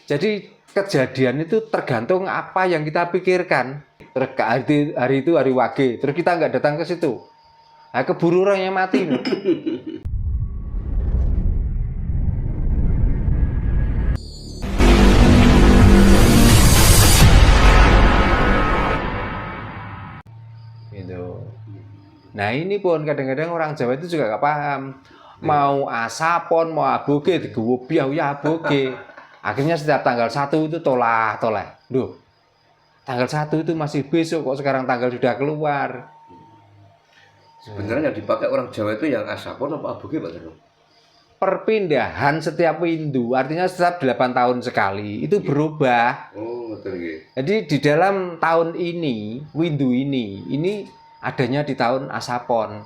Jadi kejadian itu tergantung apa yang kita pikirkan. Terus hari itu hari Wage, terus kita nggak datang ke situ. Nah, keburu orang yang mati. Gitu. Nah ini pun kadang-kadang orang Jawa itu juga nggak paham. Mau asapon, mau aboge, digowo biau ya aboge. Akhirnya setiap tanggal 1 itu toleh. Duh, tanggal 1 itu masih besok kok sekarang tanggal sudah keluar. Sebenarnya yang dipakai orang Jawa itu yang asapon apa aboge Pak Jarwo? Perpindahan setiap windu, artinya setiap 8 tahun sekali itu berubah. Oh, betul ya. Jadi di dalam tahun ini, windu ini adanya di tahun Asapon,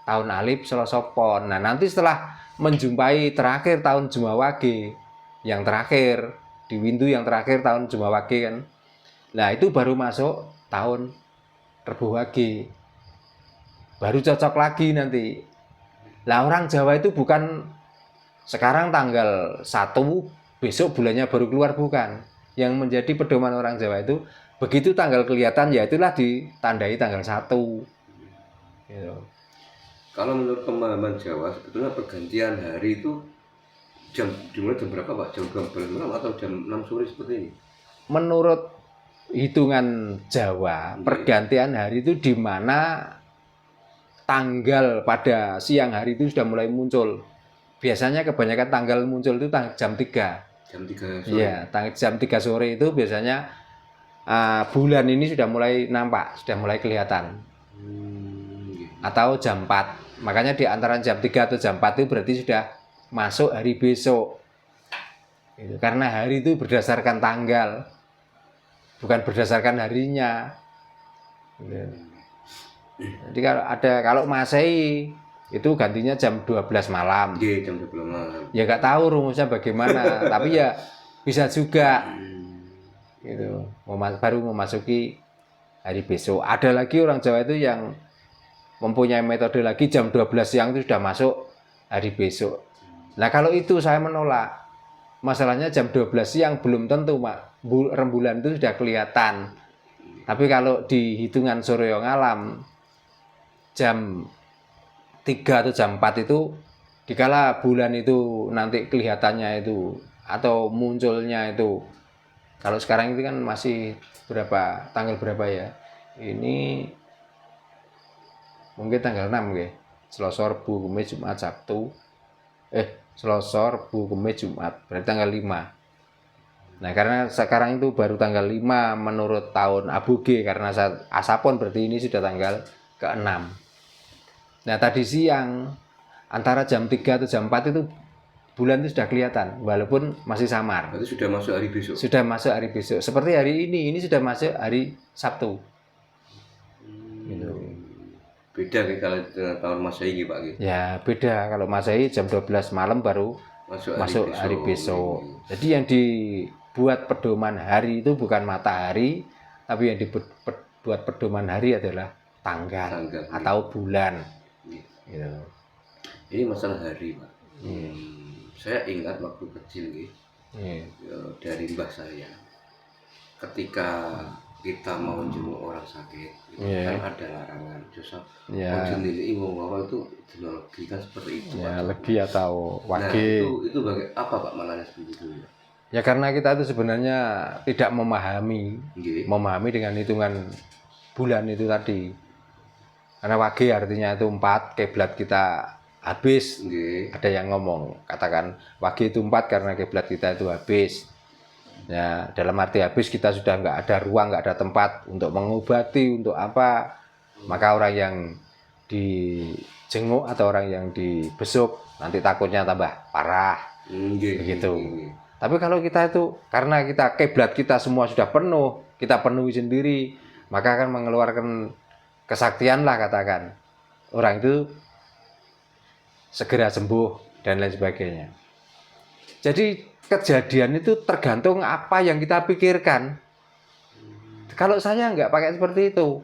tahun Alif Selosopon. Nah nanti setelah menjumpai terakhir tahun Jumawage, yang terakhir di windu yang terakhir tahun Jumawage kan, nah itu baru masuk tahun Rebuwage, baru cocok lagi nanti. Lah orang Jawa itu bukan sekarang tanggal 1 besok bulannya baru keluar, bukan. Yang menjadi pedoman orang Jawa itu begitu tanggal kelihatan ya itulah ditandai tanggal 1 gitu. Kalau menurut pemahaman Jawa sebetulnya pergantian hari itu dimulai jam berapa Pak? Jam 12 malam atau jam 6 sore seperti ini? Menurut hitungan Jawa, pergantian hari itu di mana tanggal pada siang hari itu sudah mulai muncul. Biasanya kebanyakan tanggal muncul itu jam 3. Jam 3 sore. Iya, jam 3 sore itu biasanya bulan ini sudah mulai nampak, sudah mulai kelihatan. Atau jam 4. Makanya di antara jam 3 atau jam 4 itu berarti sudah masuk hari besok. Gitu. Karena hari itu berdasarkan tanggal, bukan berdasarkan harinya. Gitu. Jadi kalau Masehi itu gantinya jam 12 malam. Iya, jam 12 malam. Ya nggak tahu rumusnya bagaimana, tapi ya bisa juga. Gitu. Baru memasuki hari besok. Ada lagi orang Jawa itu yang mempunyai metode lagi jam 12 siang itu sudah masuk hari besok. Nah kalau itu saya menolak. Masalahnya jam 12 siang belum tentu Pak. Rembulan itu sudah kelihatan. Tapi kalau di hitungan Suryo Ngalam jam 3 atau jam 4 itu dikala bulan itu nanti kelihatannya itu atau munculnya itu. Kalau sekarang itu kan masih tanggal berapa ya? Ini mungkin tanggal 6 ya. Selasa, Rabu, Kamis, Jumat, Sabtu. Selasa, Rabu, Kamis, Jumat. Berarti tanggal 5. Nah, karena sekarang itu baru tanggal 5 menurut tahun Aboge karena Asapon berarti ini sudah tanggal ke-6. Nah, tadi siang antara jam 3 atau jam 4 itu bulan itu sudah kelihatan walaupun masih samar. Berarti sudah masuk hari besok. Sudah masuk hari besok. Seperti hari ini sudah masuk hari Sabtu. Gitu. Beda nih kalau tahun Masehi Pak gitu. Ya, beda. Kalau Masehi jam 12 malam baru masuk hari besok. Jadi yang dibuat pedoman hari itu bukan matahari, tapi yang dibuat pedoman hari adalah tanggal atau bulan. Gitu. Ini masalah hari Pak. Saya ingat waktu kecil dari mbah saya, ketika kita mau jenguk orang sakit kan ada larangan justru jenili ngomong itu teknologi kan seperti itu ya, legi atau wage. Nah, itu apa Pak malahnya seperti itu ya? Karena kita itu sebenarnya tidak memahami dengan hitungan bulan itu tadi. Karena wage artinya itu 4, kiblat kita habis. Ada yang ngomong katakan wage itu 4 karena kiblat kita itu habis. Ya, dalam arti habis kita sudah nggak ada ruang, nggak ada tempat untuk mengobati, untuk apa. Maka orang yang dijenguk atau orang yang dibesuk nanti takutnya tambah parah. Begitu. Tapi kalau kita itu karena kita kiblat kita semua sudah penuh, kita penuhi sendiri, maka akan mengeluarkan kesaktian lah katakan. Orang itu segera sembuh dan lain sebagainya. Jadi kejadian itu tergantung apa yang kita pikirkan. Kalau saya nggak pakai seperti itu,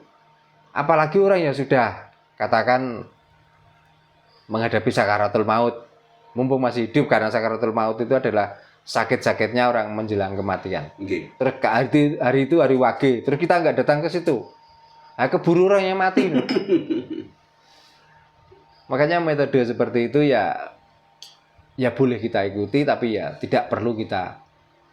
apalagi orang yang sudah katakan menghadapi sakaratul maut, mumpung masih hidup, karena sakaratul maut itu adalah sakit-sakitnya orang menjelang kematian. Nggih. Terus hari itu hari Wage, terus kita nggak datang ke situ. Nah, keburu orang yang mati. Makanya metode seperti itu ya boleh kita ikuti, tapi ya tidak perlu kita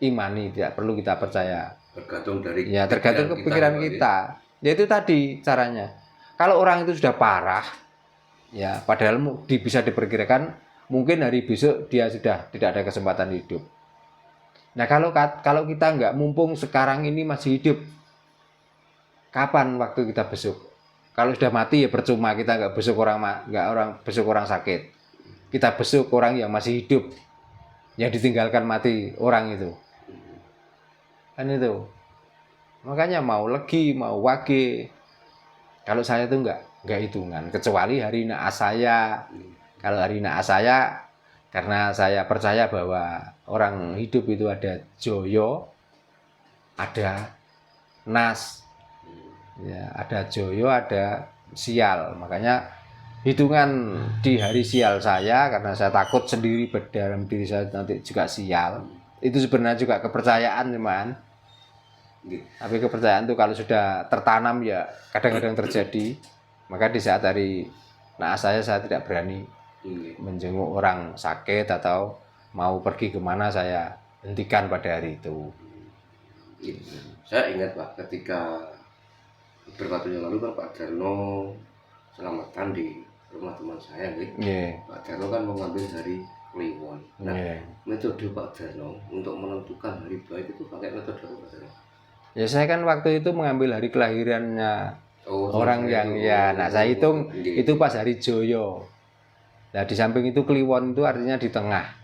imani, tidak perlu kita percaya. Tergantung dari tergantung kepikiran kita. Ya itu tadi caranya. Kalau orang itu sudah parah, ya padahal bisa diperkirakan mungkin hari besok dia sudah tidak ada kesempatan hidup. Nah kalau kita nggak mumpung sekarang ini masih hidup, kapan waktu kita besok? Kalau sudah mati ya percuma, kita nggak besok besok orang sakit. Kita besok orang yang masih hidup, yang ditinggalkan mati orang itu. Kan itu. Makanya mau Legi, mau Wage. Kalau saya itu nggak hitungan, kecuali hari naas saya. Kalau hari naas saya, karena saya percaya bahwa orang hidup itu ada joyo, ada nas. Ya, ada joyo, ada sial. Makanya hitungan di hari sial saya, karena saya takut sendiri dalam diri saya nanti juga sial. Itu sebenarnya juga kepercayaan, teman. Tapi kepercayaan itu kalau sudah tertanam ya kadang-kadang terjadi. Maka di saat hari naas saya tidak berani menjenguk orang sakit atau mau pergi kemana, saya hentikan pada hari itu. Saya ingat Pak, ketika beberapa tahun yang lalu kan Pak Darno selamatan di rumah teman saya, Pak Darno kan mengambil dari Kliwon. Nah, metode Pak Darno untuk menentukan hari baik itu pakai metode apa Pak Darno? Ya saya kan waktu itu mengambil hari kelahirannya orang yang saya hitung itu pas hari Joyo. Nah di samping itu Kliwon itu artinya di tengah.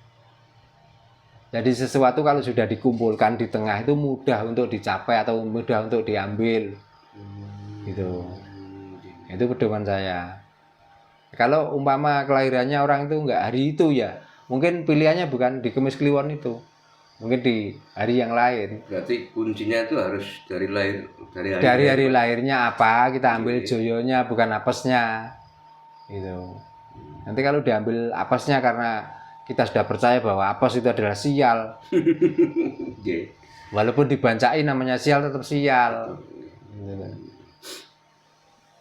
Jadi sesuatu kalau sudah dikumpulkan di tengah itu mudah untuk dicapai atau mudah untuk diambil. Gitu. Itu pedoman saya. Kalau umpama kelahirannya orang itu enggak hari itu ya, mungkin pilihannya bukan di Kemis Kliwon itu. Mungkin di hari yang lain. Berarti kuncinya itu harus dari hari lahirnya apa, kita ambil joyonya bukan apesnya. Gitu. Nanti kalau diambil apesnya karena kita sudah percaya bahwa apes itu adalah sial. Walaupun dibancain namanya sial tetap sial.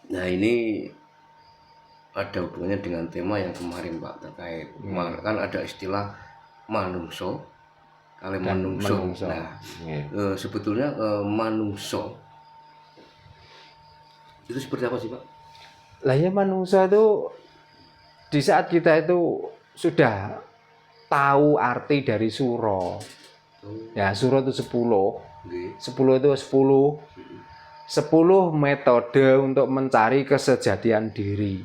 Nah ini ada hubungannya dengan tema yang kemarin Pak terkait kan ada istilah manungso kali manungso. Nah sebetulnya manungso itu seperti apa sih Pak? Lah ya manungso itu di saat kita itu sudah tahu arti dari suro. Ya suro itu 10. 10 itu 10 metode untuk mencari kesejatian diri.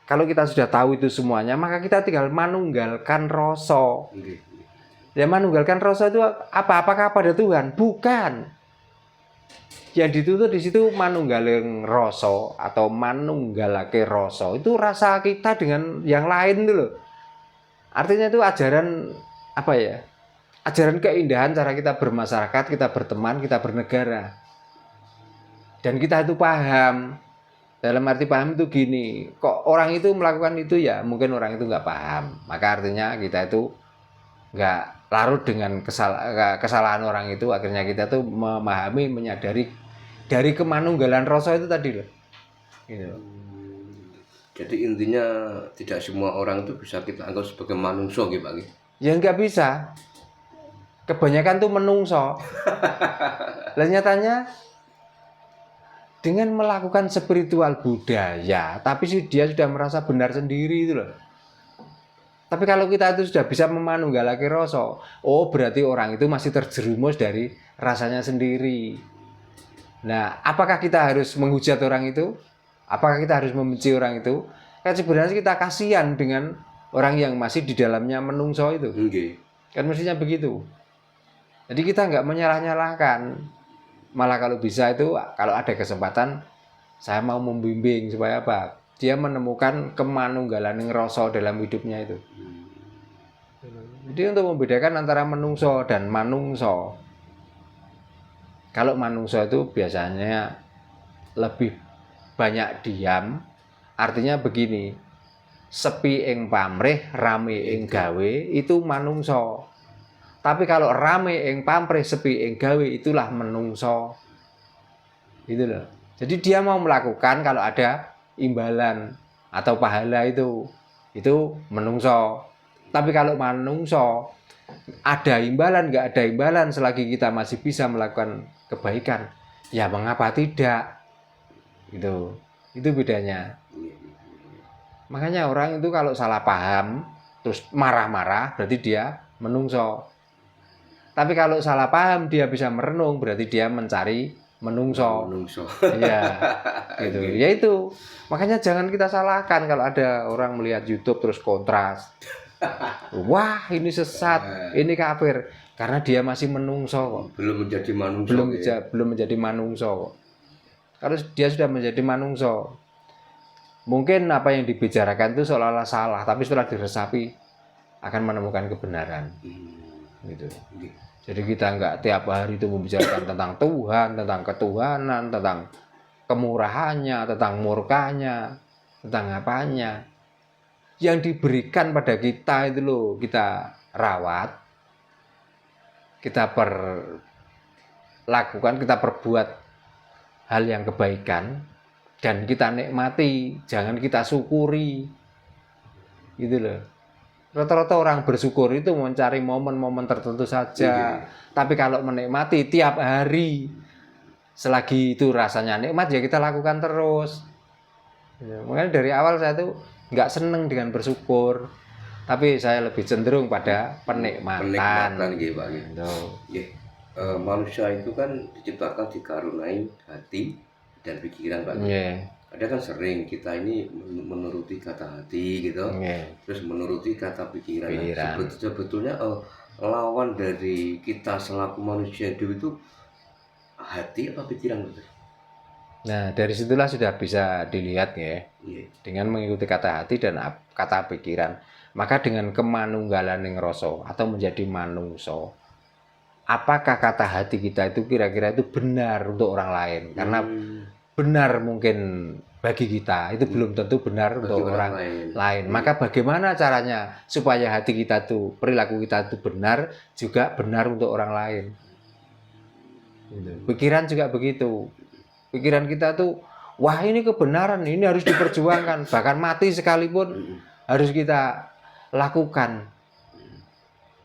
Kalau kita sudah tahu itu semuanya, maka kita tinggal manunggalkan rasa. Ya manunggalkan rasa itu apa? Apakah pada Tuhan? Bukan. Yang dituntut di situ manunggaling rasa atau manunggalake rasa. Itu rasa kita dengan yang lain itu loh. Artinya itu ajaran apa ya? Ajaran keindahan cara kita bermasyarakat, kita berteman, kita bernegara. Dan kita itu paham. Dalam arti paham itu gini, kok orang itu melakukan itu ya mungkin orang itu nggak paham. Maka artinya kita itu nggak larut dengan kesalahan orang itu. Akhirnya kita tuh memahami, menyadari dari kemanunggalan rasa itu tadi loh. Gitu. Jadi intinya tidak semua orang itu bisa kita anggap sebagai manungso gitu Pak. Ya nggak bisa. Kebanyakan tuh menungso. Lah nyatanya dengan melakukan spiritual budaya, tapi dia sudah merasa benar sendiri itu loh. Tapi kalau kita itu sudah bisa memanunggalake rasa, oh berarti orang itu masih terjerumus dari rasanya sendiri. Nah, apakah kita harus menghujat orang itu? Apakah kita harus membenci orang itu? Kan sebenarnya kita kasihan dengan orang yang masih di dalamnya menungso itu. Kan mestinya begitu. Jadi kita nggak menyalah-nyalahkan. Malah kalau bisa itu, kalau ada kesempatan, saya mau membimbing supaya apa? Dia menemukan kemanunggalan rasa dalam hidupnya itu. Jadi untuk membedakan antara menungso dan manungso. Kalau manungso itu biasanya lebih banyak diam. Artinya begini, sepi ing pamrih, rame ing gawe, itu manungso. Tapi kalau rame ing pamrih sepi ing gawe itulah menungso. Gitu loh. Jadi dia mau melakukan kalau ada imbalan atau pahala itu menungso. Tapi kalau manungso ada imbalan nggak ada imbalan selagi kita masih bisa melakukan kebaikan, ya mengapa tidak? Itu bedanya. Makanya orang itu kalau salah paham terus marah-marah berarti dia menungso. Tapi kalau salah paham dia bisa merenung berarti dia mencari menungso. Iya. Gitu. Ya itu. Makanya jangan kita salahkan kalau ada orang melihat YouTube terus kontras. Wah, ini sesat, ini kafir karena dia masih menungso kok. Belum menjadi manungso. Belum menjadi manungso kok. Kalau dia sudah menjadi manungso, mungkin apa yang dibicarakan itu seolah-olah salah, tapi setelah diresapi akan menemukan kebenaran. Gitu. Jadi kita nggak tiap hari itu membicarakan tentang Tuhan, tentang ketuhanan, tentang kemurahannya, tentang murkanya, tentang apanya. Yang diberikan pada kita itu loh, kita rawat, kita lakukan, kita perbuat hal yang kebaikan, dan kita nikmati, jangan kita syukuri. Gitu loh. Rata-rata orang bersyukur itu mencari momen-momen tertentu saja. Tapi kalau menikmati tiap hari, selagi itu rasanya nikmat ya kita lakukan terus. Makanya dari awal saya tuh nggak seneng dengan bersyukur, tapi saya lebih cenderung pada penikmatan. Gitu, Pak. Manusia itu kan diciptakan dikaruniai hati dan pikiran, Pak. Ada kan sering kita ini menuruti kata hati gitu, terus menuruti kata pikiran. Sebetulnya lawan dari kita selaku manusia itu hati apa pikiran, betul? Nah dari situlah sudah bisa dilihat ya, dengan mengikuti kata hati dan kata pikiran. Maka dengan kemanunggalan ing rasa atau menjadi manungso, apakah kata hati kita itu kira-kira itu benar untuk orang lain? Karena benar mungkin bagi kita itu belum tentu benar bagi untuk orang lain. Maka bagaimana caranya supaya hati kita tuh, perilaku kita itu benar juga benar untuk orang lain. Pikiran juga begitu. Pikiran kita tuh, wah ini kebenaran, ini harus diperjuangkan, bahkan mati sekalipun harus kita lakukan.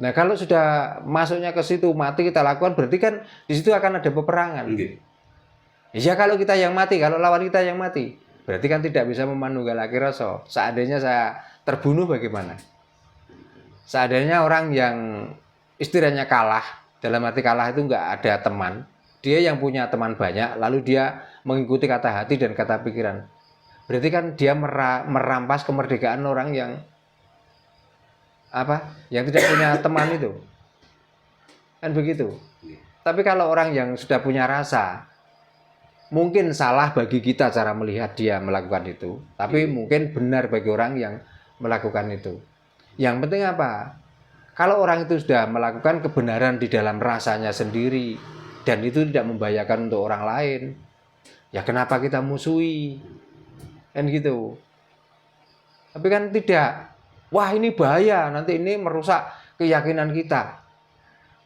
Nah kalau sudah masuknya ke situ, mati kita lakukan, berarti kan di situ akan ada peperangan. Ya kalau kita yang mati, kalau lawan kita yang mati, berarti kan tidak bisa memanunggalake rasa. Seandainya saya terbunuh bagaimana? Seandainya orang yang istilahnya kalah, dalam arti kalah itu nggak ada teman, dia yang punya teman banyak, lalu dia mengikuti kata hati dan kata pikiran, berarti kan dia merampas kemerdekaan orang yang yang tidak punya teman itu, kan begitu. Tapi kalau orang yang sudah punya rasa, mungkin salah bagi kita cara melihat dia melakukan itu, tapi mungkin benar bagi orang yang melakukan itu. Yang penting apa? Kalau orang itu sudah melakukan kebenaran di dalam rasanya sendiri dan itu tidak membahayakan untuk orang lain, ya kenapa kita musuhi? Kan gitu. Tapi kan tidak. Wah ini bahaya, nanti ini merusak keyakinan kita.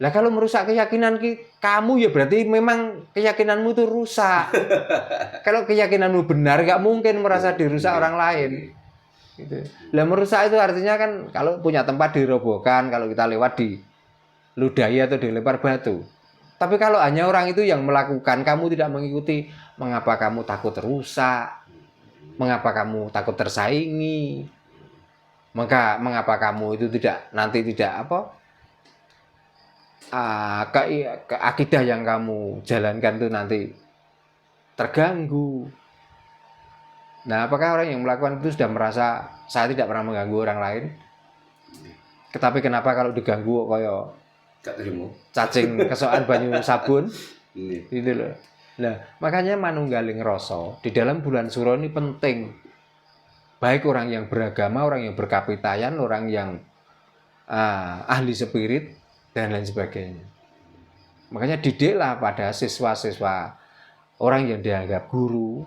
Lah kalau merusak keyakinan kamu ya berarti memang keyakinanmu itu rusak. Kalau keyakinanmu benar nggak mungkin merasa dirusak orang lain. Gitu. Lah merusak itu artinya kan kalau punya tempat dirobohkan, kalau kita lewat diludahi atau dilempar batu. Tapi kalau hanya orang itu yang melakukan, kamu tidak mengikuti, mengapa kamu takut rusak? Mengapa kamu takut tersaingi? Mengapa kamu itu nanti tidak akidah yang kamu jalankan itu nanti terganggu. Nah, apakah orang yang melakukan itu sudah merasa saya tidak pernah mengganggu orang lain? Tetapi kenapa kalau diganggu kayak cacing kesokan banyu sabun? Gitu loh. Nah, makanya manunggaling rasa di dalam bulan Suro ini penting. Baik orang yang beragama, orang yang berkapitayan, orang yang ahli spirit dan lain sebagainya. Makanya didiklah pada siswa-siswa orang yang dianggap guru.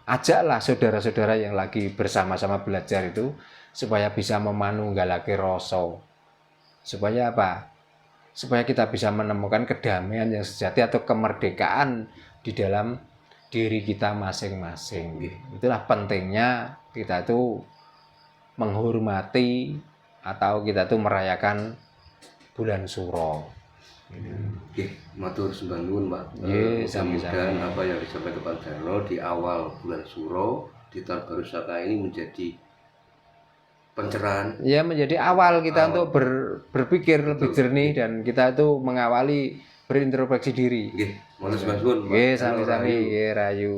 Ajaklah saudara-saudara yang lagi bersama-sama belajar itu supaya bisa memanunggalake rasa. Supaya apa? supaya kita bisa menemukan kedamaian yang sejati atau kemerdekaan di dalam diri kita masing-masing. Itulah pentingnya kita tuh menghormati atau kita tuh merayakan bulan Suro. Oke, matur sembah nuwun, Pak. Sama-sama. Mudah-mudahan apa yang disampaikan Pak Darno di awal bulan Suro di tahun baru Saka ini menjadi pencerahan. Ya, menjadi awal kita untuk berpikir lebih jernih dan kita itu mengawali berintrospeksi diri. Nggih, matur sembah nuwun, Pak. Nggih, sami-sami, nggih, rayu.